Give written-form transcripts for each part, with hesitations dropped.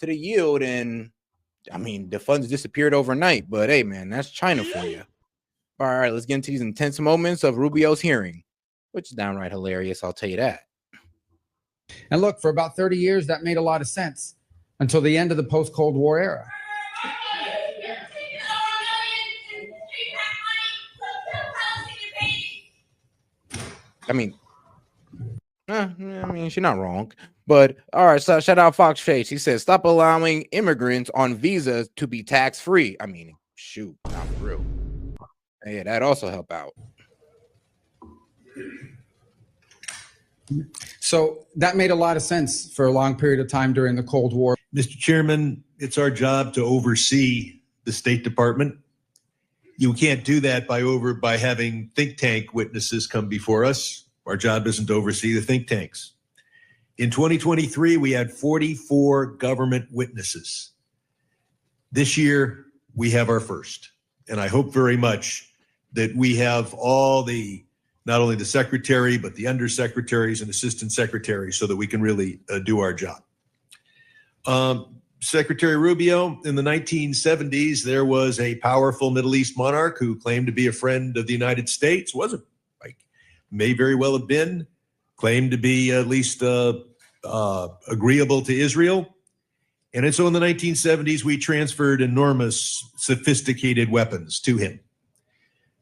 to the yield, and I mean the funds disappeared overnight. But hey, man, that's China for you. All right, let's get into these intense moments of Rubio's hearing, which is downright hilarious. I'll tell you that. And look, for about 30 years, that made a lot of sense until the end of the post-Cold War era. I mean, she's not wrong. But all right, so shout out Fox Chase. He says, stop allowing immigrants on visas to be tax-free. I mean, shoot, not for real. Yeah, that also help out. So that made a lot of sense for a long period of time during the Cold War. Mr. Chairman, it's our job to oversee the State Department. You can't do that by having think tank witnesses come before us. Our job isn't to oversee the think tanks. In 2023, we had 44 government witnesses. This year, we have our first. And I hope very much that we have all not only the secretary, but the undersecretaries and assistant secretaries so that we can really do our job. Secretary Rubio, in the 1970s, there was a powerful Middle East monarch who claimed to be a friend of the United States. Wasn't, may very well have been, claimed to be at least agreeable to Israel. And so in the 1970s, we transferred enormous sophisticated weapons to him.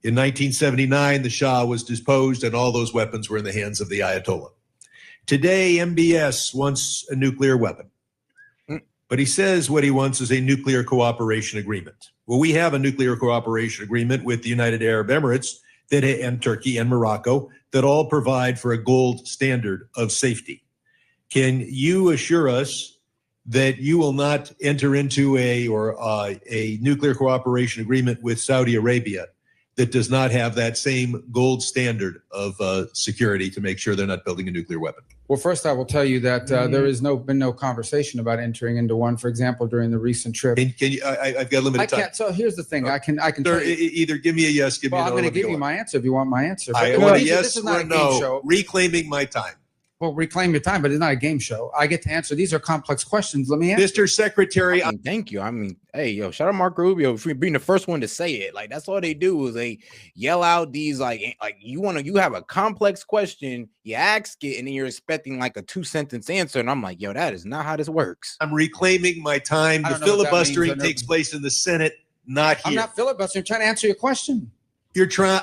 In 1979, the Shah was deposed and all those weapons were in the hands of the Ayatollah. Today, MBS wants a nuclear weapon. But he says what he wants is a nuclear cooperation agreement. Well, we have a nuclear cooperation agreement with the United Arab Emirates and Turkey and Morocco that all provide for a gold standard of safety. Can you assure us that you will not enter into a nuclear cooperation agreement with Saudi Arabia that does not have that same gold standard of security to make sure they're not building a nuclear weapon? Well, first, I will tell you that there has been no conversation about entering into one. For example, during the recent trip. Can you? I've got limited time. I can't. So here's the thing. I can. Sir, either give me a yes, give me a no. Well, I'm going to give you my answer if you want my answer. I want a yes or a no. Reclaiming my time. Well, reclaim your time, but it's not a game show. I get to answer. These are complex questions. Let me answer. Mr. Secretary. Thank you. I mean, hey, yo, shout out Marco Rubio for being the first one to say it. Like, that's all they do is they yell out these like you have a complex question, you ask it, and then you're expecting like a 2-sentence answer. And I'm like, yo, that is not how this works. I'm reclaiming my time. The filibustering takes place in the Senate, not here. I'm not filibustering. I'm trying to answer your question. You're trying.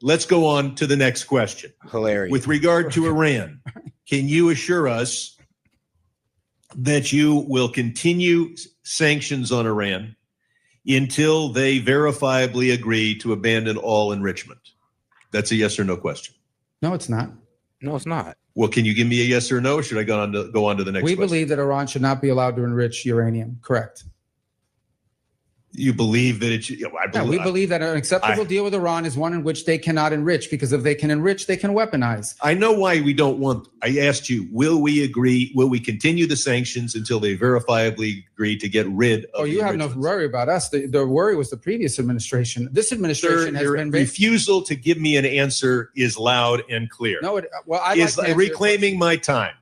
Let's go on to the next question. Hilarious. With regard to Iran, can you assure us that you will continue sanctions on Iran until they verifiably agree to abandon all enrichment? That's a yes or no question. No, it's not. No, it's not. Well, can you give me a yes or no, or should I go on to the next question? We believe that Iran should not be allowed to enrich uranium. Correct. You believe that it should? We believe that an acceptable deal with Iran is one in which they cannot enrich, because if they can enrich, they can weaponize. I know why we don't want. I asked you, will we agree? Will we continue the sanctions until they verifiably agree to get rid of? Oh, you have no worry about us. The worry was the previous administration. This administration has been. Refusal to give me an answer is loud and clear. No, reclaiming my time.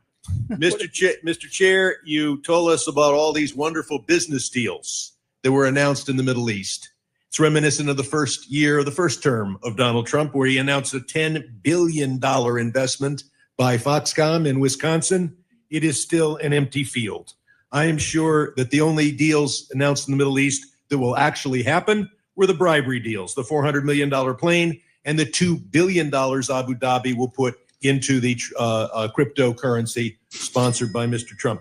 Mr. Chair, you told us about all these wonderful business deals that were announced in the Middle East. It's reminiscent of the first year of the first term of Donald Trump, where he announced a $10 billion investment by Foxconn in Wisconsin. It is still an empty field. I am sure that the only deals announced in the Middle East that will actually happen were the bribery deals, the $400 million plane and the $2 billion Abu Dhabi will put into the cryptocurrency sponsored by Mr. Trump.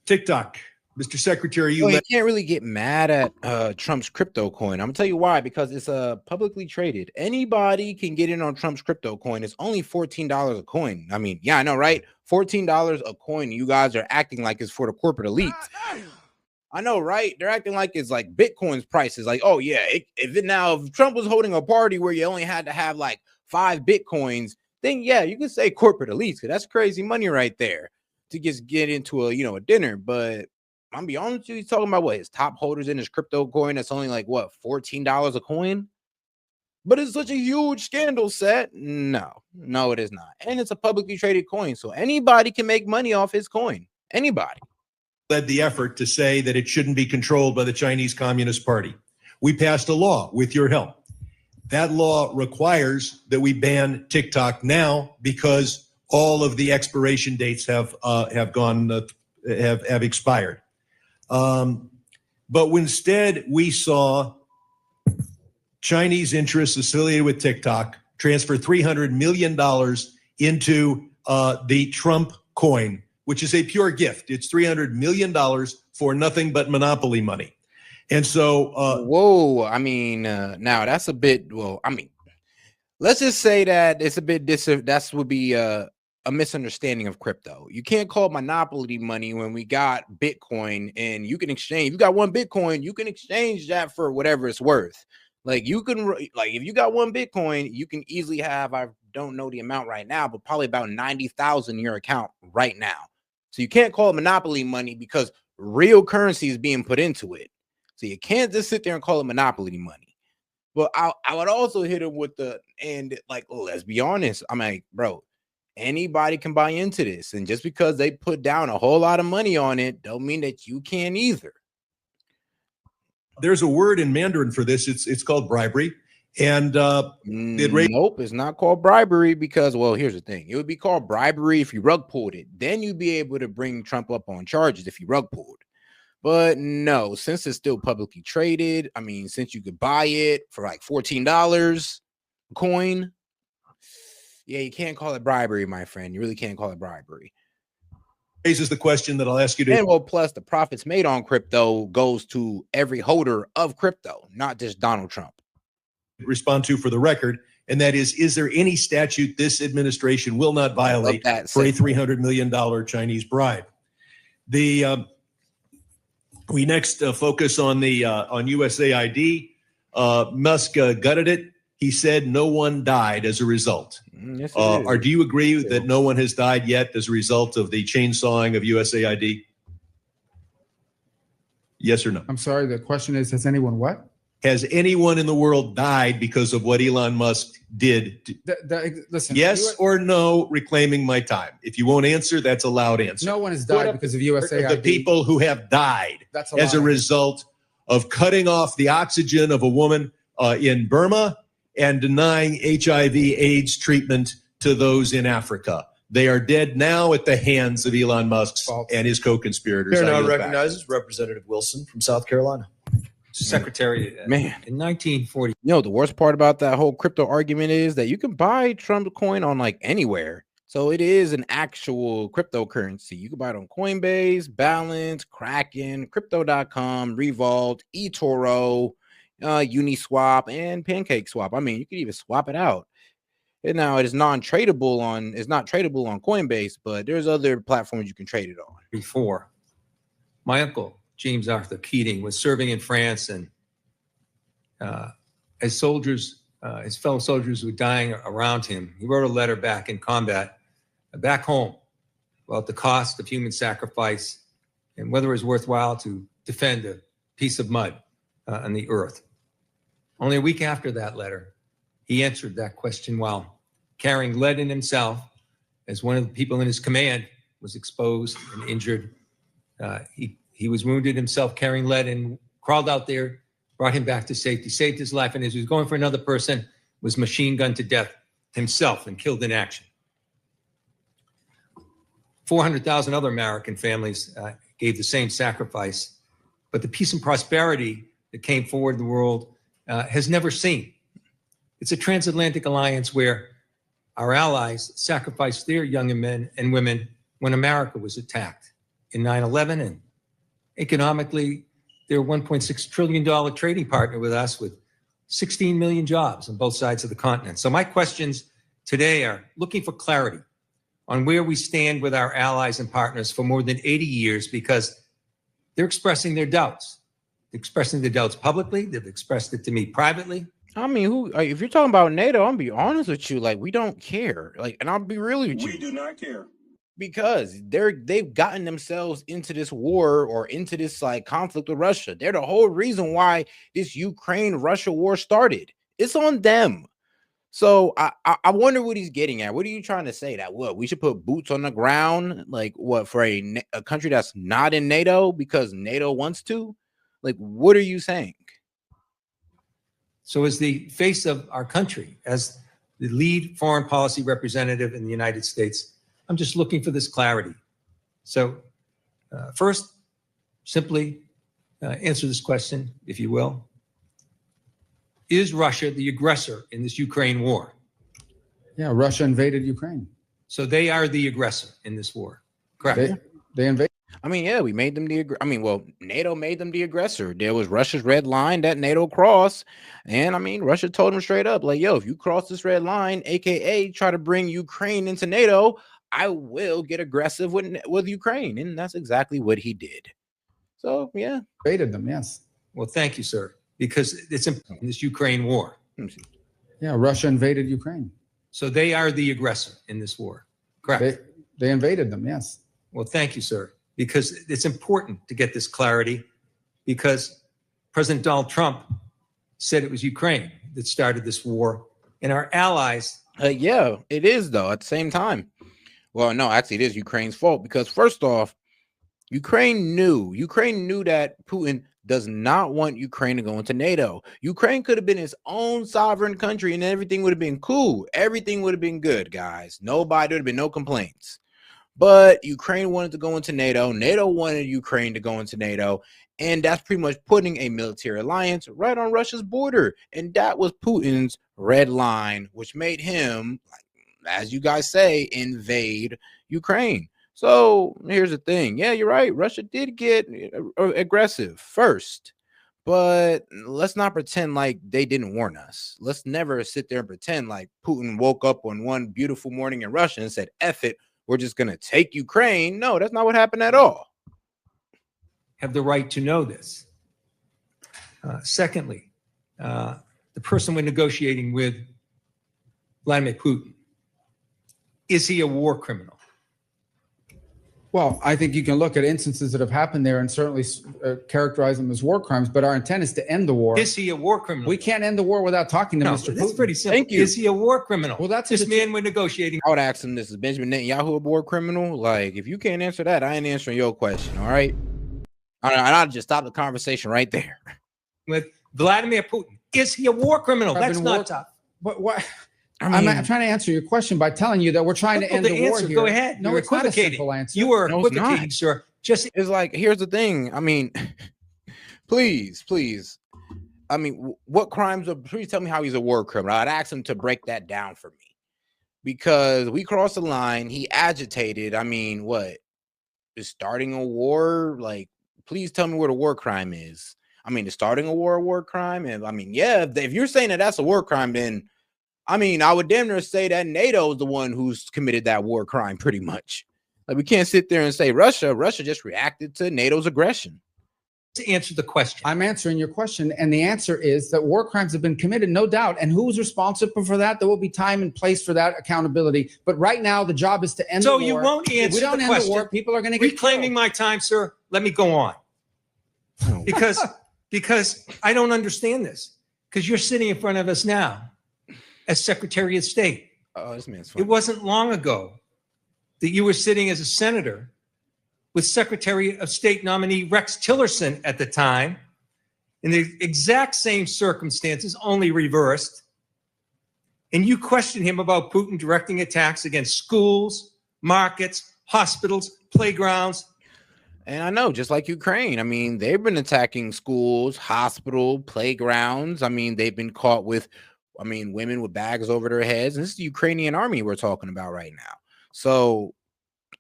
TikTok. Mr. Secretary, you can't really get mad at Trump's crypto coin. I'm gonna tell you why, because it's publicly traded. Anybody can get in on Trump's crypto coin. It's only $14 a coin. I mean, yeah, I know, right? $14 a coin. You guys are acting like it's for the corporate elite. I know, right? They're acting like it's like Bitcoin's prices. Like, oh yeah, if Trump was holding a party where you only had to have like 5 Bitcoins, then yeah, you could say corporate elites, because that's crazy money right there to just get into a dinner. But I'm gonna be honest with you, he's talking about his top holders in his crypto coin. That's only like $14 a coin. But it's such a huge scandal set. No, it is not. And it's a publicly traded coin. So anybody can make money off his coin. Anybody. led the effort to say that it shouldn't be controlled by the Chinese Communist Party. We passed a law with your help. That law requires that we ban TikTok now because all of the expiration dates have expired. But instead, we saw Chinese interests affiliated with TikTok transfer $300 million into the Trump coin, which is a pure gift. It's $300 million for nothing but monopoly money. And so, whoa, I mean, now that's a bit, well, I mean, let's just say that it's a bit, that would be a misunderstanding of crypto. You can't call it monopoly money when we got Bitcoin, and you can exchange, you got one Bitcoin, you can exchange that for whatever it's worth. Like you can, like if you got one Bitcoin, you can easily have, I don't know the amount right now, but probably about 90,000 in your account right now. So you can't call it monopoly money because real currency is being put into it. So you can't just sit there and call it monopoly money. But I would also hit him with the, and like, let's be honest. I'm like, bro, anybody can buy into this. And just because they put down a whole lot of money on it, don't mean that you can either. There's a word in Mandarin for this. It's called bribery. And nope, it's not called bribery because, well, here's the thing. It would be called bribery if you rug pulled it. Then you'd be able to bring Trump up on charges if you rug pulled. But no, since it's still publicly traded, I mean, since you could buy it for like $14 a coin, yeah, you can't call it bribery, my friend. You really can't call it bribery. Raises the question that I'll ask you to. And well, plus the profits made on crypto goes to every holder of crypto, not just Donald Trump. Respond to for the record, and that is there any statute this administration will not violate for a $300 million Chinese bribe? We next focus on the on USAID. Musk gutted it. He said no one died as a result. Yes, or do you agree that no one has died yet as a result of the chainsawing of USAID? Yes or no? I'm sorry. The question is, has anyone what? Has anyone in the world died because of what Elon Musk did? Listen. Yes or no, reclaiming my time. If you won't answer, that's a loud answer. No one has died because of USAID. The people who have died as a result of cutting off the oxygen of a woman in Burma and denying HIV/AIDS treatment to those in Africa. They are dead now at the hands of Elon Musk and his co-conspirators. Here now recognizes Representative Wilson from South Carolina. Secretary, man, in 1940. You know, the worst part about that whole crypto argument is that you can buy Trump coin on like anywhere. So it is an actual cryptocurrency. You can buy it on Coinbase, Balance, Kraken, Crypto.com, Revolt, eToro, Uniswap, and PancakeSwap. I mean, you can even swap it out. And now it is non-tradable on, it's not tradable on Coinbase, but there's other platforms you can trade it on. Before, my uncle, James Arthur Keating, was serving in France, and as soldiers, his fellow soldiers were dying around him, he wrote a letter back in combat, back home, about the cost of human sacrifice and whether it was worthwhile to defend a piece of mud on the earth. Only a week after that letter, he answered that question while carrying lead in himself, as one of the people in his command was exposed and injured. He was wounded himself carrying lead and crawled out there, brought him back to safety, saved his life, and as he was going for another person, was machine gunned to death himself and killed in action. 400,000 other American families gave the same sacrifice, but the peace and prosperity that came forward in the world has never seen. It's a transatlantic alliance where our allies sacrificed their young men and women when America was attacked in 9/11, and economically, they're a $1.6 trillion trading partner with us with 16 million jobs on both sides of the continent. So my questions today are looking for clarity on where we stand with our allies and partners for more than 80 years, because they're expressing their doubts. They're expressing their doubts publicly. They've expressed it to me privately. I mean, if you're talking about NATO, I'm gonna be honest with you. Like, we don't care. Like, and I'll be real with you. We do not care. Because they've gotten themselves into this war or into this like conflict with Russia. They're the whole reason why this Ukraine-Russia war started. It's on them. So I wonder what he's getting at. What are you trying to say? That what we should put boots on the ground, like what for a country that's not in NATO because NATO wants to? Like, what are you saying? So as the face of our country, as the lead foreign policy representative in the United States, I'm just looking for this clarity. So first, simply answer this question, if you will. Is Russia the aggressor in this Ukraine war? Yeah, Russia invaded Ukraine. So they are the aggressor in this war, correct? They invaded. I mean, yeah, we made them well, NATO made them the aggressor. There was Russia's red line that NATO crossed. And I mean, Russia told them straight up, like, yo, if you cross this red line, AKA try to bring Ukraine into NATO, I will get aggressive with Ukraine. And that's exactly what he did. So, yeah. Invaded them, yes. Well, thank you, sir, because it's in this Ukraine war. Yeah, Russia invaded Ukraine. So they are the aggressor in this war, correct? They invaded them, yes. Well, thank you, sir, because it's important to get this clarity because President Donald Trump said it was Ukraine that started this war and our allies. Yeah, it is, though, at the same time. Well, no, actually, it is Ukraine's fault because first off, Ukraine knew that Putin does not want Ukraine to go into NATO. Ukraine could have been its own sovereign country and everything would have been cool. Everything would have been good, guys. There would have been no complaints. But Ukraine wanted to go into NATO. NATO wanted Ukraine to go into NATO. And that's pretty much putting a military alliance right on Russia's border. And that was Putin's red line, which made him, as you guys say, invade Ukraine. So here's the thing. Yeah, you're right. Russia did get aggressive first, but let's not pretend like they didn't warn us. Let's never sit there and pretend like Putin woke up on one beautiful morning in Russia and said, F it, we're just going to take Ukraine. No, that's not what happened at all. Have the right to know this. Secondly, the person we're negotiating with, Vladimir Putin, is he a war criminal? Well, I think you can look at instances that have happened there and certainly characterize them as war crimes, but our intent is to end the war. Is he a war criminal? We can't end the war without talking to Mr. Putin. That's pretty simple. Thank you. Is he a war criminal? Well, that's this man we're negotiating. I would ask him, this is Benjamin Netanyahu a war criminal? Like, if you can't answer that, I ain't answering your question, all right? I'll just stop the conversation right there. With Vladimir Putin, is he a war criminal? That's not tough. But what? I'm trying to answer your question by telling you that we're trying to end the war here. Go ahead. No, it's not a simple answer. You are equivocating, sir. It's like, here's the thing. I mean, please. I mean, what crimes? Please tell me how he's a war criminal. I'd ask him to break that down for me. Because we crossed the line. He agitated. I mean, what? Is starting a war? Like, please tell me what a war crime is. I mean, is starting a war crime? And I mean, yeah, if you're saying that that's a war crime, then I mean, I would damn near say that NATO is the one who's committed that war crime pretty much. Like, we can't sit there and say Russia just reacted to NATO's aggression. To answer the question. I'm answering your question. And the answer is that war crimes have been committed, no doubt. And who's responsible for that? There will be time and place for that accountability. But right now, the job is to end the war. So you won't answer if we don't the end question. The war, people are going to get reclaiming my time, sir. Let me go on. Because I don't understand this. Because you're sitting in front of us now as Secretary of State. Oh, this man's funny. It wasn't long ago that you were sitting as a senator with Secretary of State nominee Rex Tillerson at the time in the exact same circumstances, only reversed. And you questioned him about Putin directing attacks against schools, markets, hospitals, playgrounds. And I know, just like Ukraine, I mean, they've been attacking schools, hospital, playgrounds. I mean, they've been caught with, women with bags over their heads. And this is the Ukrainian army we're talking about right now. So,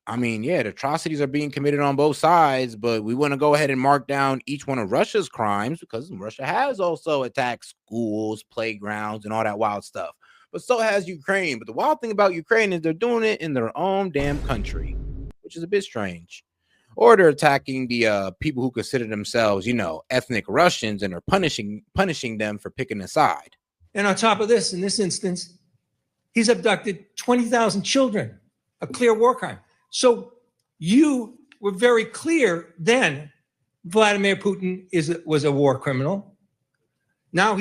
the atrocities are being committed on both sides, but we want to go ahead and mark down each one of Russia's crimes because Russia has also attacked schools, playgrounds, and all that wild stuff. But so has Ukraine. But the wild thing about Ukraine is they're doing it in their own damn country, which is a bit strange. Or they're attacking the people who consider themselves, ethnic Russians, and are punishing them for picking a side. And on top of this, in this instance, he's abducted 20,000 children, a clear war crime. So you were very clear then Vladimir Putin was a war criminal. Now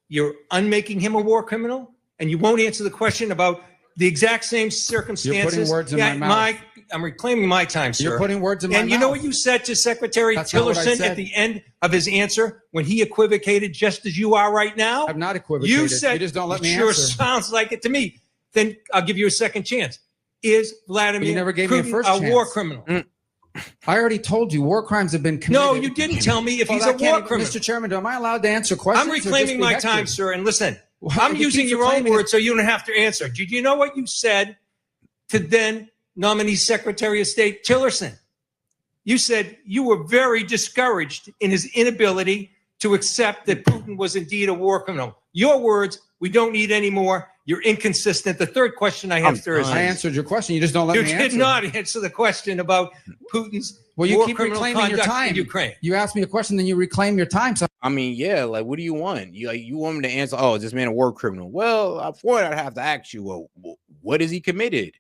you're unmaking him a war criminal, and you won't answer the question about the exact same circumstances. You're putting words in my mouth. I'm reclaiming my time, sir. You're putting words in my mouth. And you know what you said to Secretary That's not what I Tillerson said. at the end of his answer when he equivocated just as you are right now? I've not equivocated. You said, you just don't let it me sure answer. sounds like it to me. Then I'll give you a second chance. Is Vladimir You never gave me a Putin first a chance. war criminal? I already told you war crimes have been committed. No, you didn't tell me if Well, he's that a can't war even- criminal. Mr. Chairman, am I allowed to answer questions? I'm or just reclaiming be my hectic? time, sir. And listen, Well, I'm if you using keep your own reclaiming it- words so you don't have to answer. Did you know what you said to then nominee Secretary of State Tillerson? You said you were very discouraged in his inability to accept that Putin was indeed a war criminal. Your words, we don't need any more. You're inconsistent. The third question I have, sir, is I answered your question. You just don't let you me did answer. not answer the question about Putin's Well, you war keep criminal reclaiming your conduct time. in Ukraine. You ask me a question, then you reclaim your time. So I mean, yeah, like, what do you want? You want me to answer, oh, is this man a war criminal? Well, for it, I'd have to ask you, well, what has he committed?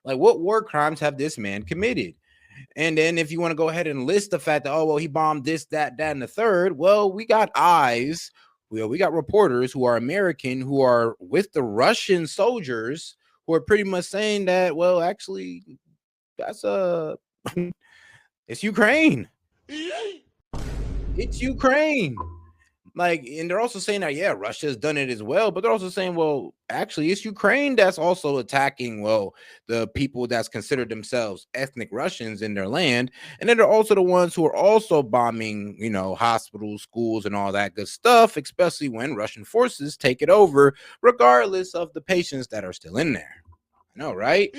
Like, what war crimes have this man committed? And then if you want to go ahead and list the fact that, oh, well, he bombed this, that, and the third, well, we got eyes. We got reporters who are American who are with the Russian soldiers who are pretty much saying that, well, actually, that's it's Ukraine. It's Ukraine. Like, and they're also saying that, yeah, Russia's done it as well, but they're also saying, well, actually, it's Ukraine that's also attacking, well, the people that's considered themselves ethnic Russians in their land. And then they're also the ones who are also bombing, you know, hospitals, schools, and all that good stuff, especially when Russian forces take it over, regardless of the patients that are still in there. I know, right?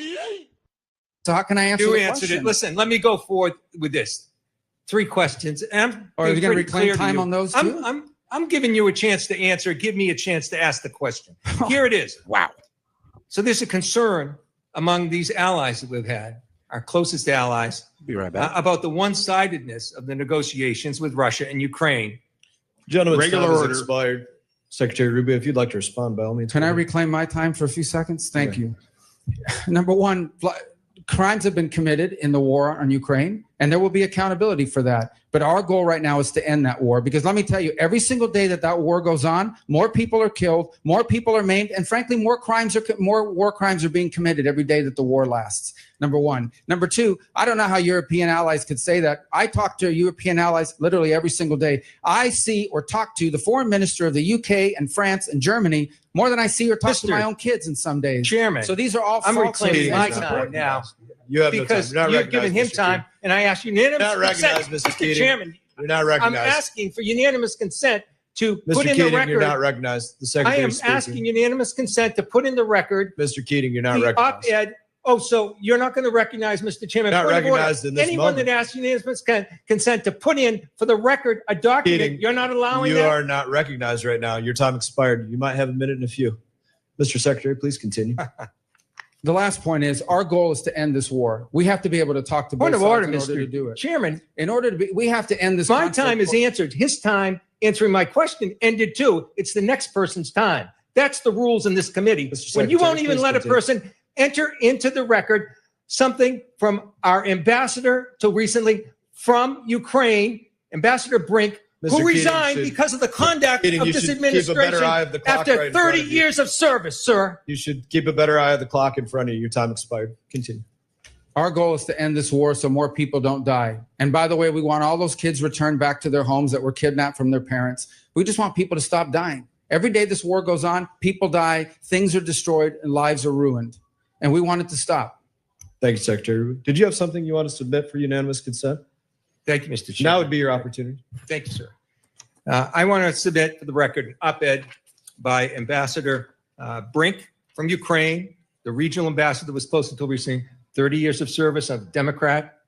how can I answer You the answered question? it. Listen, let me go forward with this. 3 questions. And Or are you being going to pretty reclaim clear to time you. on those two? I'm giving you a chance to answer. Give me a chance to ask the question. Here it is. Wow. So there's a concern among these allies that we've had, our closest allies, Be right back. about the one-sidedness of the negotiations with Russia and Ukraine. Gentlemen's Regular time has order. expired. Secretary Rubio, if you'd like to respond, by all means. Can I go ahead. reclaim my time for a few seconds? Thank Okay. you. Number one, crimes have been committed in the war on Ukraine, and there will be accountability for that. But our goal right now is to end that war, because let me tell you, every single day that war goes on, more people are killed, more people are maimed, and frankly, more war crimes are being committed every day that the war lasts. Number one. Number two, I don't know how European allies could say that. I talk to European allies literally every single day. I see or talk to the foreign minister of the UK and France and Germany more than I see or talk to my own kids in some days. Chairman, So these are all I'm false reclaiming my claims. time now You have because no time. you've given him time, and I asked unanimous Not recognized, consent. Mr. Keating. Chairman, You're not I'm recognized. asking for unanimous consent to Mr. put in Keating, the record. you're not recognized. The I Secretary am asking unanimous consent to put in the record Mr. Keating, you're not the recognized. op-ed. Oh, so you're not going to recognize, Mr. Chairman? Not Point of order. recognized in this Anyone moment. that asks unanimous consent to put in for the record a document, Keating, you're not allowing You that? are not recognized right now. Your time expired. You might have a minute and a few. Mr. Secretary, please continue. The last point is our goal is to end this war. We have to be able to talk to both Point of sides order, in order to Mr. do it. Chairman. In order to be, we have to end this. My conflict. time is answered. His time answering my question ended too. It's the next person's time. That's the rules in this committee. Mr. When you won't Secretary, even please let a continue. person enter into the record something from our ambassador till recently from Ukraine, Ambassador Brink, Mr. who Keating resigned should- because of the conduct Keating, of you this should keep a better administration eye of the clock after right in front 30 of you. years of service, sir. You should keep a better eye of the clock in front of you. Your time expired. Continue. Our goal is to end this war so more people don't die. And by the way, we want all those kids returned back to their homes that were kidnapped from their parents. We just want people to stop dying. Every day this war goes on, people die, things are destroyed, and lives are ruined. And we want it to stop. Thank you, Secretary. Did you have something you want to submit for unanimous consent? Thank you, Mr. Chairman. Now would be your opportunity. Thank you, sir. I want to submit for the record an op-ed by Ambassador Brink from Ukraine, the regional ambassador that was posted until recently, 30 years of service of Democrat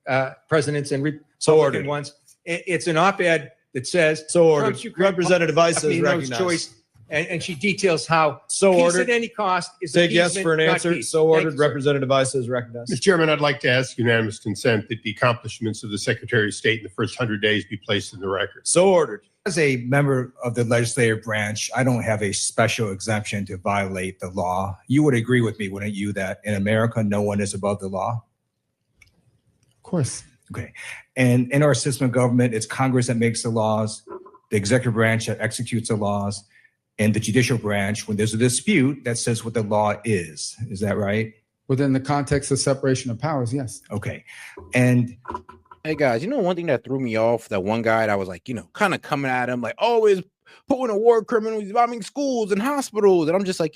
presidents and So Republican ordered. ones. It's an op-ed that says So ordered. Trump's Ukraine Representative Vice policy is knows recognized. choice, and she details how So peace ordered. at any cost is Take yes appeasement, for an not answer. peace. So Thank ordered. you, sir. Representative Vice is recognized. Mr. Chairman, I'd like to ask unanimous consent that the accomplishments of the Secretary of State in the first 100 days be placed in the record. So ordered. As a member of the legislative branch, I don't have a special exemption to violate the law. You would agree with me, wouldn't you, that in America, no one is above the law? Of course. Okay. And in our system of government, it's Congress that makes the laws, the executive branch that executes the laws. and the judicial branch when there's a dispute that says what the law is. Is that right? Within the context of separation of powers, yes. Okay. And Hey guys, you know one thing that threw me off? That one guy that was like, kind of coming at him like, always putting a war criminal, he's bombing schools and hospitals. And I'm just like,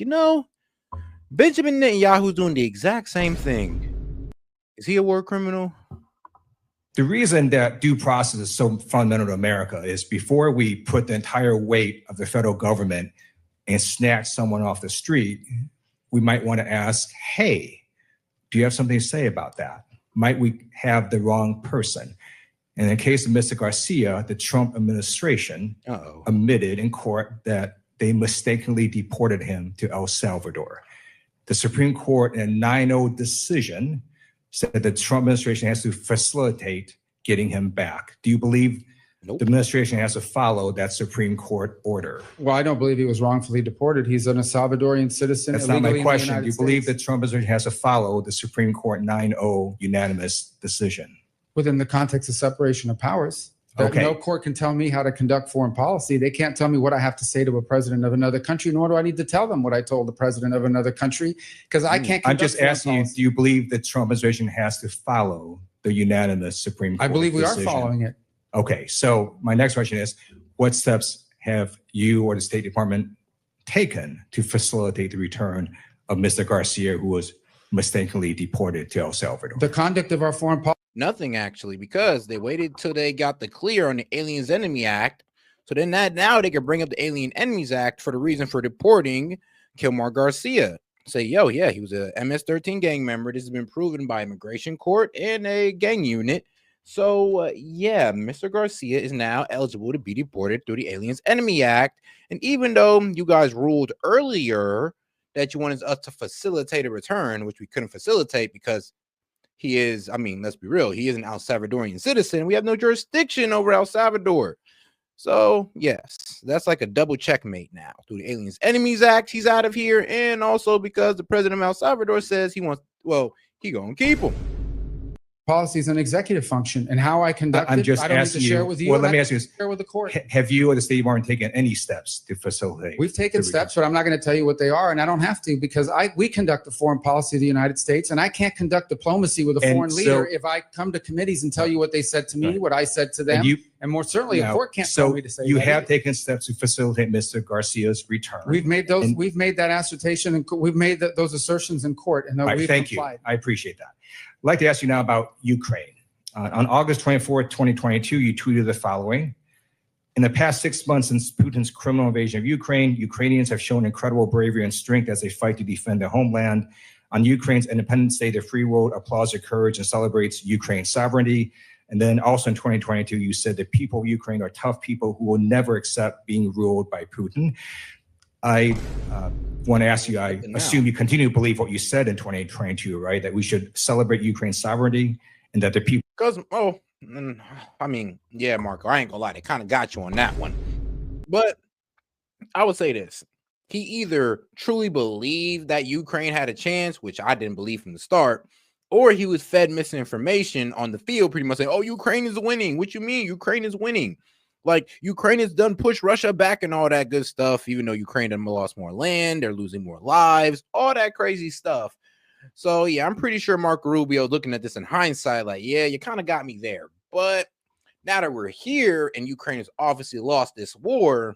Benjamin Netanyahu's doing the exact same thing. Is he a war criminal? the reason that due process is so fundamental to America is before we put the entire weight of the federal government and snatch someone off the street, we might want to ask, hey, do you have something to say about that? Might we have the wrong person? And in the case of Mr. Garcia, the Trump administration admitted in court that they mistakenly deported him to El Salvador. The Supreme Court in a 9-0 decision said the Trump administration has to facilitate getting him back. Do you believe the administration has to follow that Supreme Court order? Well, I don't believe he was wrongfully deported. He's an Salvadorian citizen. That's not my illegally in the question. Do United you believe States. the Trump administration has to follow the Supreme Court 9-0 unanimous decision? Within the context of separation of powers. That Okay. No court can tell me how to conduct foreign policy. They can't tell me what I have to say to a president of another country, nor do I need to tell them what I told the president of another country, because I can't I'm conduct just foreign asking you, policy. do you believe the Trump administration has to follow the unanimous Supreme Court I believe we decision? are following it. Okay, so my next question is, what steps have you or the State Department taken to facilitate the return of Mr. Garcia, who was mistakenly deported to El Salvador? The conduct of our foreign policy. Nothing, actually, because they waited till they got the clear on the Aliens Enemy Act. So then now they can bring up the Alien Enemies Act for the reason for deporting Kilmar Garcia. Say, yo, yeah, he was a MS-13 gang member. This has been proven by immigration court and a gang unit. So, yeah, Mr. Garcia is now eligible to be deported through the Aliens Enemy Act. And even though you guys ruled earlier that you wanted us to facilitate a return, which we couldn't facilitate because he is, let's be real, he is an El Salvadorian citizen. We have no jurisdiction over El Salvador. So, yes, that's like a double checkmate now. Through the Aliens Enemies Act, he's out of here. And also because the president of El Salvador says he wants, he gonna keep him. Policy is an executive function, and how I conduct I'm it, just I don't need asking to share you. with you. Well, and let I me don't ask you need to this. share with the court. Have you or the State Department taken any steps to facilitate? We've taken steps, but I'm not going to tell you what they are, and I don't have to, because we conduct the foreign policy of the United States, and I can't conduct diplomacy with a And foreign so- leader if I come to committees and tell you what they said to me, Right. what I said to them, and more certainly a court can't tell me to say you that have either. taken steps to facilitate Mr. Garcia's return. We've made those. And- We've made that assertion, and we've made those assertions in court, and All right, we've thank you. complied. I appreciate that. I'd like to ask you now about Ukraine. On August 24th, 2022, you tweeted the following. In the past 6 months since Putin's criminal invasion of Ukraine, Ukrainians have shown incredible bravery and strength as they fight to defend their homeland. On Ukraine's Independence Day, the free world applauds their courage and celebrates Ukraine's sovereignty. And then also in 2022, you said the people of Ukraine are tough people who will never accept being ruled by Putin. I want to ask you, I assume you continue to believe what you said in 2022, right? That we should celebrate Ukraine's sovereignty and that the people. Because, yeah, Marco, I ain't gonna lie, they kind of got you on that one. But I would say this. He either truly believed that Ukraine had a chance, which I didn't believe from the start, or he was fed misinformation on the field, pretty much saying, oh, Ukraine is winning. What you mean? Ukraine is winning. Like, Ukraine has done push Russia back and all that good stuff, even though Ukraine done lost more land, they're losing more lives, all that crazy stuff. So, yeah, I'm pretty sure Marco Rubio looking at this in hindsight, like, yeah, you kind of got me there. But now that we're here and Ukraine has obviously lost this war,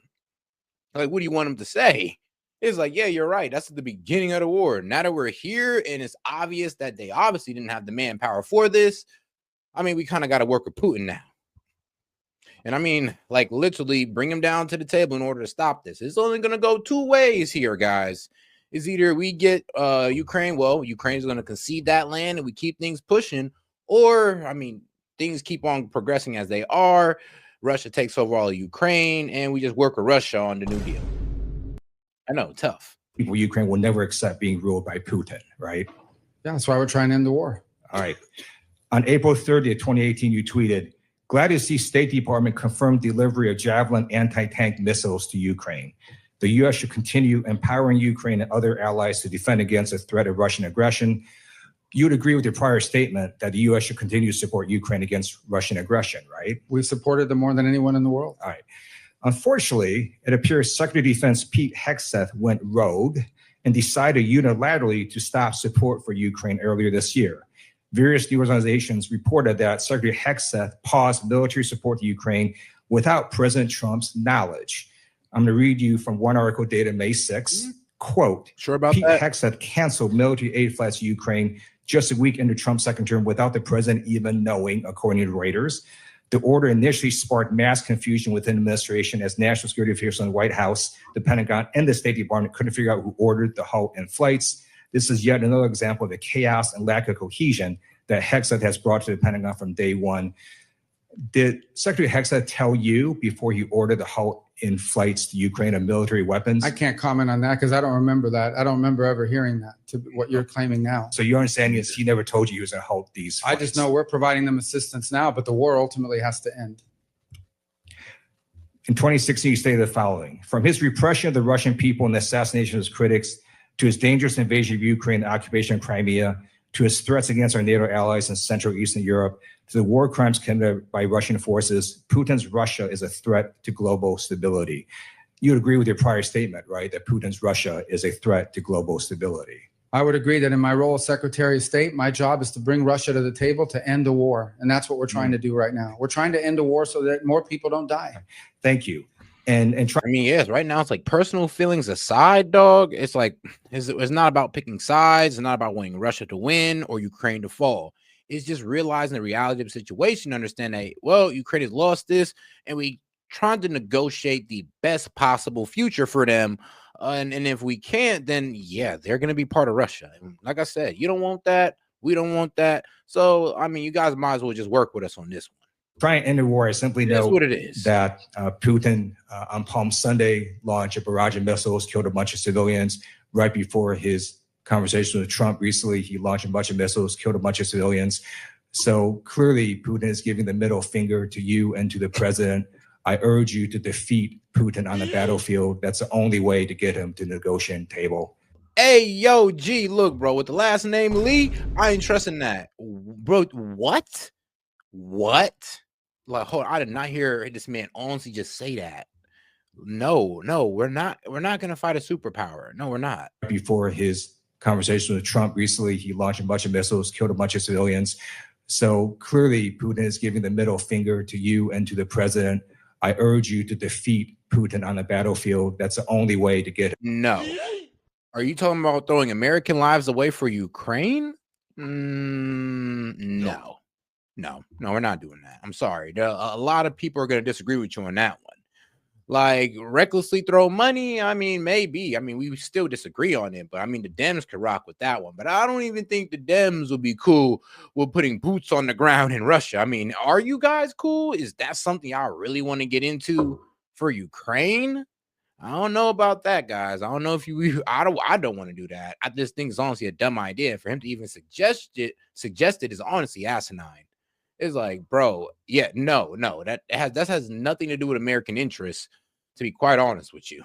like, what do you want him to say? It's like, yeah, you're right. That's at the beginning of the war. Now that we're here and it's obvious that they obviously didn't have the manpower for this, we kind of got to work with Putin now. And like, literally bring him down to the table in order to stop this. It's only going to go two ways here, guys. Is either we get Ukraine, Ukraine is going to concede that land and we keep things pushing, or, things keep on progressing as they are. Russia takes over all of Ukraine and we just work with Russia on the New Deal. I know, tough. People in Ukraine will never accept being ruled by Putin, right? Yeah, that's why we're trying to end the war. All right. On April 30th, 2018, you tweeted, glad to see State Department confirm delivery of Javelin anti-tank missiles to Ukraine. The U.S. should continue empowering Ukraine and other allies to defend against the threat of Russian aggression. You would agree with your prior statement that the U.S. should continue to support Ukraine against Russian aggression, right? We've supported them more than anyone in the world. All right. Unfortunately, it appears Secretary of Defense Pete Hegseth went rogue and decided unilaterally to stop support for Ukraine earlier this year. Various news organizations reported that Secretary Hegseth paused military support to Ukraine without President Trump's knowledge. I'm going to read you from one article dated May 6th. Quote, Sure about Pete that? Hegseth canceled military aid flights to Ukraine just a week into Trump's second term without the president even knowing, according to Reuters. The order initially sparked mass confusion within the administration as national security officials in the White House, the Pentagon, and the State Department couldn't figure out who ordered the halt in flights. This is yet another example of the chaos and lack of cohesion that Hegseth has brought to the Pentagon from day one. Did Secretary Hegseth tell you before he ordered the halt in flights to Ukraine of military weapons? I can't comment on that because I don't remember that. I don't remember ever hearing that, to what you're claiming now. So your understanding is he never told you he was going to halt these flights? I just know we're providing them assistance now, but the war ultimately has to end. In 2016, he stated the following: from his repression of the Russian people and the assassination of his critics, to his dangerous invasion of Ukraine, the occupation of Crimea, to his threats against our NATO allies in Central and Eastern Europe, to the war crimes committed by Russian forces, Putin's Russia is a threat to global stability. You would agree with your prior statement, right, that Putin's Russia is a threat to global stability? I would agree that in my role as Secretary of State, my job is to bring Russia to the table to end the war. And that's what we're trying to do right now. We're trying to end the war so that more people don't die. Thank you. And try. I mean, yes, right now it's like personal feelings aside, dog. It's like it's not about picking sides. It's not about wanting Russia to win or Ukraine to fall. It's just realizing the reality of the situation, understand that, well, Ukraine has lost this, and we trying to negotiate the best possible future for them. And if we can't, then yeah, they're going to be part of Russia. And like I said, you don't want that. We don't want that. So, I mean, you guys might as well just work with us on this one. Try and end the war. I simply know what it is. That Putin on Palm Sunday launched a barrage of missiles, killed a bunch of civilians. Right before his conversation with Trump recently, he launched a bunch of missiles, killed a bunch of civilians. So clearly, Putin is giving the middle finger to you and to the president. I urge you to defeat Putin on the battlefield. That's the only way to get him to the negotiating table. Hey, yo, G, look, bro, with the last name Lee, I ain't trusting that. Bro, what? Like, hold on, I did not hear this man honestly just say that. No, we're not gonna fight a superpower. No, we're not. Before his conversation with Trump recently, he launched a bunch of missiles, killed a bunch of civilians. So clearly, Putin is giving the middle finger to you and to the president. I urge you to defeat Putin on the battlefield. That's the only way to get him. No. Are you talking about throwing American lives away for Ukraine? No, we're not doing that. I'm sorry. A lot of people are going to disagree with you on that one. Like, recklessly throw money, I mean, maybe. I mean, we still disagree on it, but I mean, the Dems could rock with that one. But I don't even think the Dems will be cool with putting boots on the ground in Russia. I mean, are you guys cool? Is that something y'all really want to get into for Ukraine? I don't know about that, guys. I don't know if you. I don't want to do that. I just think it's honestly a dumb idea. For him to even suggest it is honestly asinine. It's like, bro, yeah, no, that has nothing to do with American interests. To be quite honest with you,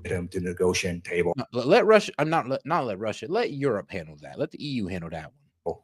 Get him to the negotiating table. no, let Russia. I'm not let Russia. Let Europe handle that. Let the EU handle that one.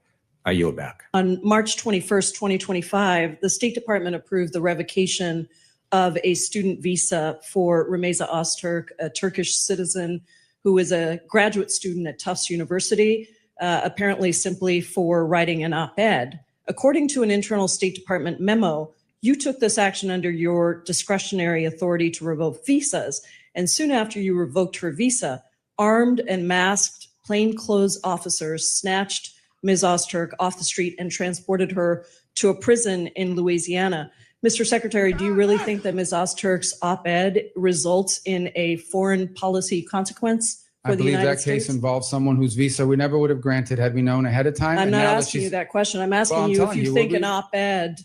I yield back. On March 21st, 2025, the State Department approved the revocation of a student visa for Remeza Öztürk, a Turkish citizen who is a graduate student at Tufts University, apparently simply for writing an op-ed. According to an internal State Department memo, you took this action under your discretionary authority to revoke visas. And soon after you revoked her visa, armed and masked plainclothes officers snatched Ms. Öztürk off the street and transported her to a prison in Louisiana. Mr. Secretary, do you really think that Ms. Öztürk's op-ed results in a foreign policy consequence for the United States? I believe that case involves someone whose visa we never would have granted had we known ahead of time. I'm not asking you that question. I'm asking you if you think an op-ed,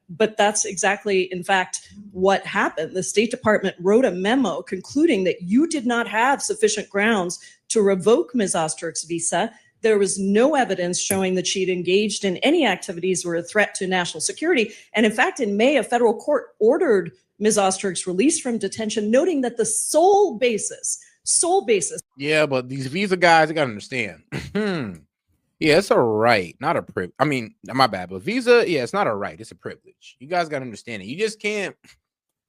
but that's exactly, in fact, what happened. The State Department wrote a memo concluding that you did not have sufficient grounds to revoke Ms. Öztürk's visa. There was no evidence showing that she'd engaged in any activities or a threat to national security. And in fact, in May, a federal court ordered Ms. Öztürk's release from detention, noting that the sole basis. Yeah, but these visa guys, you got to understand. Yeah, it's a right, not a privilege. I mean, my bad, but visa, yeah, it's not a right, it's a privilege. You guys got to understand it. You just can't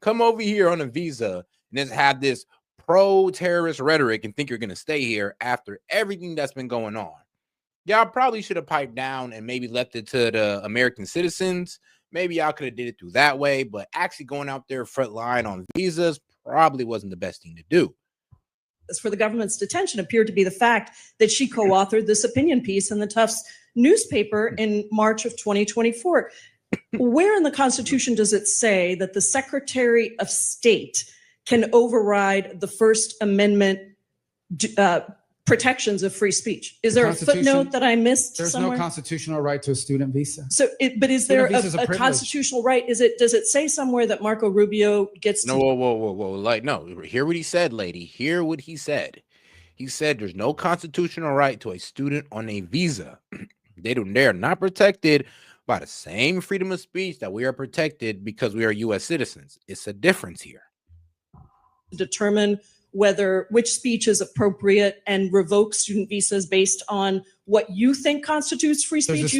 come over here on a visa and just have this pro-terrorist rhetoric and think you're going to stay here after everything that's been going on. Y'all probably should have piped down and maybe left it to the American citizens. Maybe y'all could have did it through that way, but actually going out there front line on visas probably wasn't the best thing to do. For the government's detention appeared to be the fact that she co-authored this opinion piece in the Tufts newspaper in March of 2024. Where in the Constitution does it say that the Secretary of State can override the First Amendment protections of free speech? Is there a footnote that I missed There's somewhere? no constitutional right to a student visa. So, but is there Student visa is a a privilege. constitutional right? Does it say somewhere that Marco Rubio gets to? No, whoa. Like, no, hear what he said, lady. Hear what he said. He said there's no constitutional right to a student on a visa. They're not protected by the same freedom of speech that we are protected because we are U.S. citizens. It's a difference here. Determine which speech is appropriate and revoke student visas based on what you think constitutes free speech. There's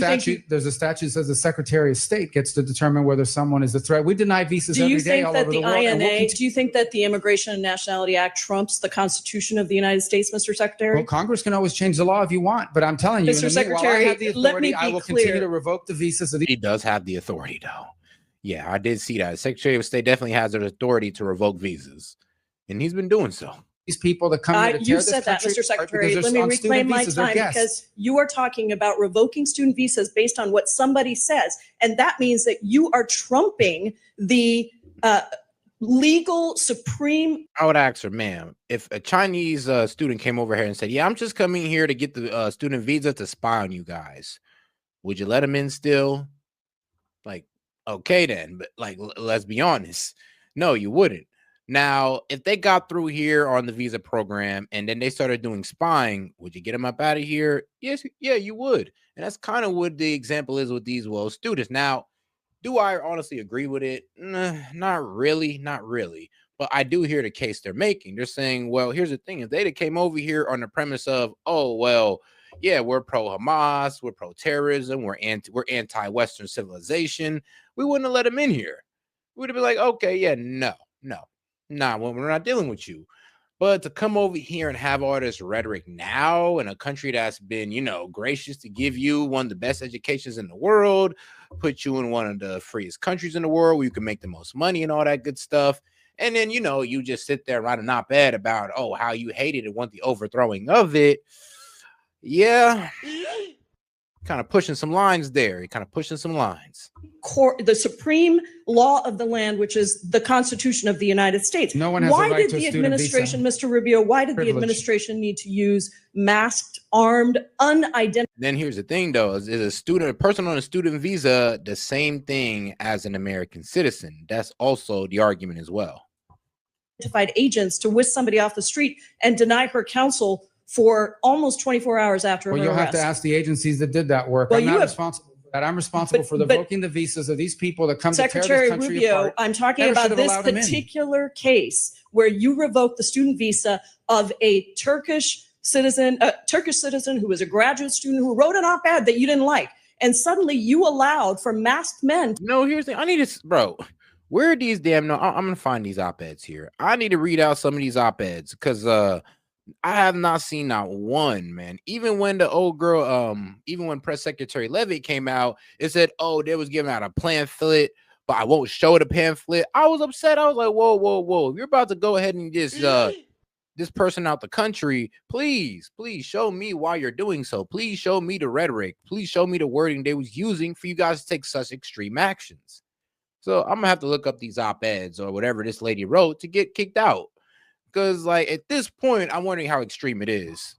a statute that says the Secretary of State gets to determine whether someone is a threat. We deny visas every day all over the world. Do you think that the Immigration and Nationality Act trumps the Constitution of the United States, Mr. Secretary? Well, Congress can always change the law if you want, but I'm telling you, Mr. Secretary, I have the let me authority, I be will clear. continue to revoke the visas of He does have the authority, though. Yeah, I did see that. The Secretary of State definitely has the authority to revoke visas, and he's been doing so. these people that come here to tear You this said that, country Mr. Secretary. because Let they're me on student reclaim my visas, they're time guests. because you are talking about revoking student visas based on what somebody says. And that means that you are trumping the legal supreme. I would ask her, ma'am, if a Chinese student came over here and said, yeah, I'm just coming here to get the student visa to spy on you guys, would you let him in still? Like, okay, then, but like, let's be honest. No, you wouldn't. Now, if they got through here on the visa program and then they started doing spying, would you get them up out of here? Yes, yeah, you would. And that's kind of what the example is with these students. Now, do I honestly agree with it? Nah, not really. But I do hear the case they're making. They're saying, well, here's the thing. If they came over here on the premise of, oh, well, yeah, we're pro-Hamas, we're pro-terrorism, we're anti-Western civilization, we wouldn't have let them in here. We would have been like, okay, yeah, no, we're not dealing with you. But to come over here and have all this rhetoric now in a country that's been, gracious to give you one of the best educations in the world, put you in one of the freest countries in the world where you can make the most money and all that good stuff. And then, you just sit there and write an op-ed about, oh, how you hated and want the overthrowing of it. Yeah. Kind of pushing some lines there. The supreme law of the land, which is the Constitution of the United States. No one has a right to a student visa. Mr. Rubio, why did the administration need to use masked, armed, unidentified? Then here's the thing, though, is a person on a student visa the same thing as an American citizen? That's also the argument as well. Agents to whisk somebody off the street and deny her counsel for almost 24 hours after her arrest. Well, you'll have to ask the agencies that did that work. Well, I'm not responsible for that. I'm responsible for revoking the visas of these people that come to tear this country apart. Secretary Rubio, I'm talking about this particular case where you revoked the student visa of a Turkish citizen who was a graduate student who wrote an op-ed that you didn't like. And suddenly you allowed for masked men. No, here's the thing. I need to, bro. Where are these I'm going to find these op-eds here. I need to read out some of these op-eds because I have not seen not one, man. Even when the old girl, even when Press Secretary Leavitt came out, it said, oh, they was giving out a pamphlet, but I won't show the pamphlet. I was upset. I was like, whoa. If you're about to go ahead and just this person out the country, please show me why you're doing so. Please show me the rhetoric. Please show me the wording they was using for you guys to take such extreme actions. So I'm gonna have to look up these op-eds or whatever this lady wrote to get kicked out. Because, like, at this point, I'm wondering how extreme it is.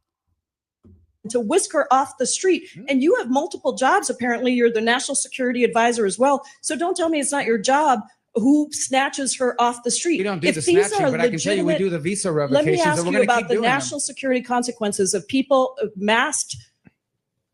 To whisk her off the street. And you have multiple jobs. Apparently, you're the national security advisor as well. So don't tell me it's not your job who snatches her off the street. We don't do the snatching, but I can tell you we do the visa revocations. Let me ask you about the national security consequences of people, masked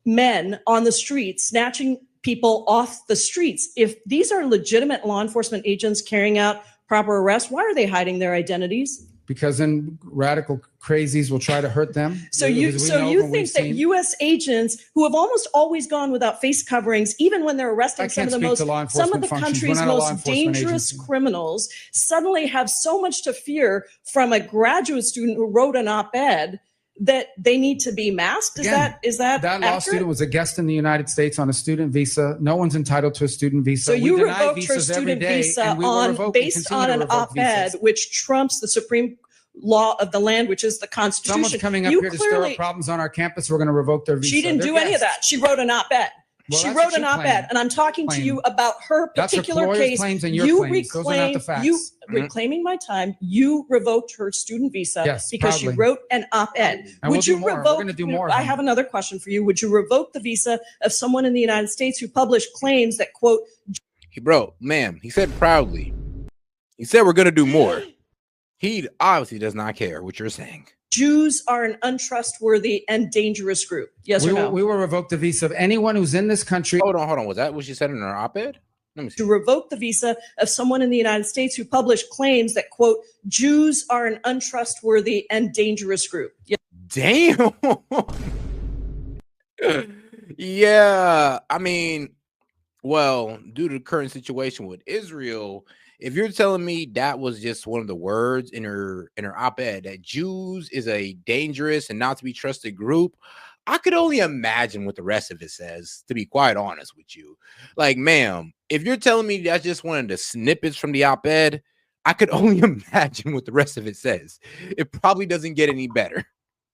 men on the streets, snatching people off the streets. If these are legitimate law enforcement agents carrying out proper arrests, why are they hiding their identities? because then radical crazies will try to hurt them. So you Because we know think when we've that seen- U.S. agents who have almost always gone without face coverings, even when they're arresting I some can't of the speak to law most, some of enforcement the functions. We're country's not a law most enforcement dangerous agency. criminals, suddenly have so much to fear from a graduate student who wrote an op-ed that they need to be masked? Again, Is that That law accurate? student was a guest in the United States on a student visa. No one's entitled to a student visa. So you We deny revoked her visas every student day, visa and we will revoke and based continue on to an revoke op-ed, visas. which trumps the supreme law of the land, which is the Constitution. Someone's coming up You here to stir clearly- up problems on our campus. We're going to revoke their visa. She didn't They're do any of guests. that. She wrote an op-ed. Well, She that's wrote what an you op-ed, claim. and I'm talking to you about her That's her particular lawyer's case. claims and your You claims. Those are not the facts. You Mhm. reclaiming my time. You revoked her student visa Yes, because she proudly. wrote an op-ed. And we'll Would do you more. We're revoke? gonna do more of I them. have another question for you. Would you revoke the visa of someone in the United States who published claims that quote? Bro, ma'am, he said proudly. He said we're gonna do more. He obviously does not care what you're saying. Jews are an untrustworthy and dangerous group. Yes or no? We will revoke the visa of anyone who's in this country. Hold on. Was that what she said in her op-ed? Let me see. To revoke the visa of someone in the United States who published claims that quote, Jews are an untrustworthy and dangerous group. Yes. Damn. Yeah, I mean, well, due to the current situation with Israel, if you're telling me that was just one of the words in her op-ed, that Jews is a dangerous and not to be trusted group, I could only imagine what the rest of it says, to be quite honest with you. Like, ma'am, if you're telling me that's just one of the snippets from the op-ed, I could only imagine what the rest of it says. It probably doesn't get any better.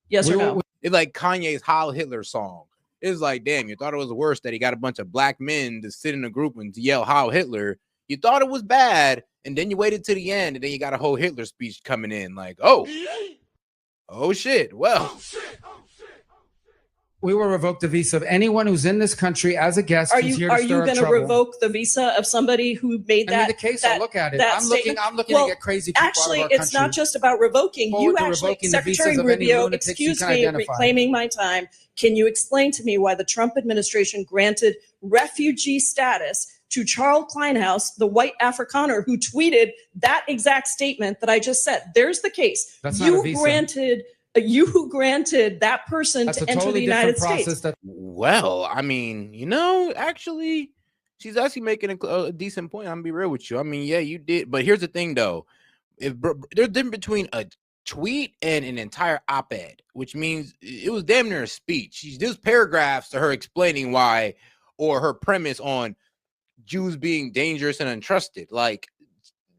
Yes or no? It's like Kanye's Heil Hitler song. It's like, damn, you thought it was worse that he got a bunch of black men to sit in a group and to yell Heil Hitler. You thought it was bad, and then you waited to the end, and then you got a whole Hitler speech coming in like, oh shit, well. We will revoke the visa of anyone who's in this country as a guest. Are who's you here to stir up going to trouble. revoke the visa of somebody who made I mean, that? the case. that- I'll look at it. that I'm looking statement? to Well, get crazy people Actually, out of our it's not country. just about revoking. Forward You to actually, revoking the Secretary visas of any Rubio, lunatics you excuse can me, identify. reclaiming my time. Can you explain to me why the Trump administration granted refugee status to Charles Kleinhaus, the white Afrikaner who tweeted that exact statement that I just said? There's the case. That's not a visa. You who granted that person That's to a enter totally the different United process. States. Well, I mean, actually, she's actually making a decent point. I'm gonna be real with you. I mean, yeah, you did. But here's the thing, though. There's a difference between a tweet and an entire op-ed, which means it was damn near a speech. There's paragraphs to her explaining why, or her premise on Jews being dangerous and untrusted. Like,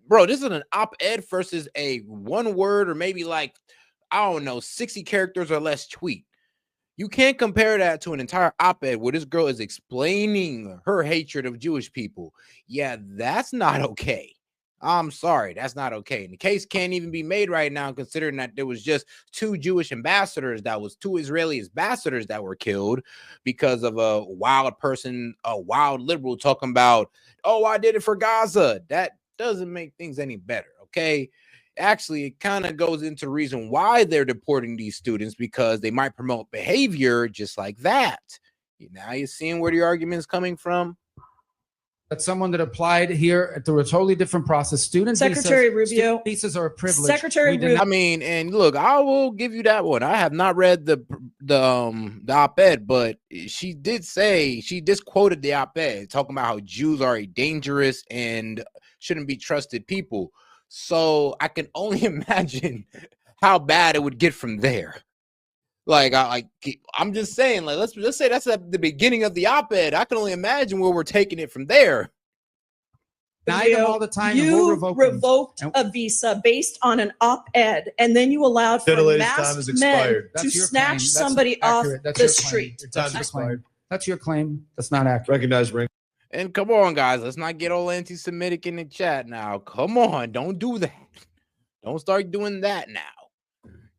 bro, this is an op-ed versus a one word or maybe like, I don't know, 60 characters or less tweet. You can't compare that to an entire op-ed where this girl is explaining her hatred of Jewish people. Yeah, that's not okay. I'm sorry, that's not okay. And the case can't even be made right now, considering that there was just two Jewish ambassadors, two Israeli ambassadors that were killed because of a wild person, a wild liberal talking about, oh, I did it for Gaza. That doesn't make things any better, okay? Actually, it kind of goes into the reason why they're deporting these students, because they might promote behavior just like that. Now you're seeing where the argument is coming from. That's someone that applied here through a totally different process. Secretary Rubio. Student visas are a privilege. Secretary Rubio. I mean, and look, I will give you that one. I have not read the op-ed, but she did say, she just quoted the op-ed talking about how Jews are a dangerous and shouldn't be trusted people. So I can only imagine how bad it would get from there. Like, I'm just saying, like, let's say that's at the beginning of the op-ed. I can only imagine where we're taking it from there. Deny them all the time. And we'll You revoke them. revoked a visa based on an op-ed, and then you allowed for Gentlelady's time masked has men expired. to That's your snatch claim. That's somebody off accurate. That's the your claim. street. Your time's That's your claim. expired. That's your claim. That's not accurate. Recognize ring. And come on, guys, let's not get all anti-Semitic in the chat now. Come on, don't do that. Don't start doing that now,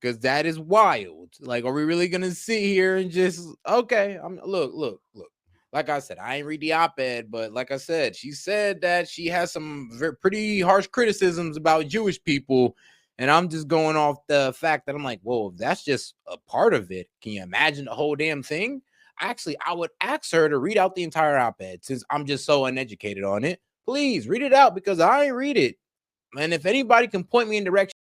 because that is wild. Like, are we really gonna sit here and just look? Like I said, I ain't read the op-ed, but like I said, she said that she has some pretty harsh criticisms about Jewish people, and I'm just going off the fact that I'm like, whoa, if that's just a part of it, can you imagine the whole damn thing? Actually, I would ask her to read out the entire op-ed, since I'm just so uneducated on it. Please read it out, because I ain't read it. And if anybody can point me in direction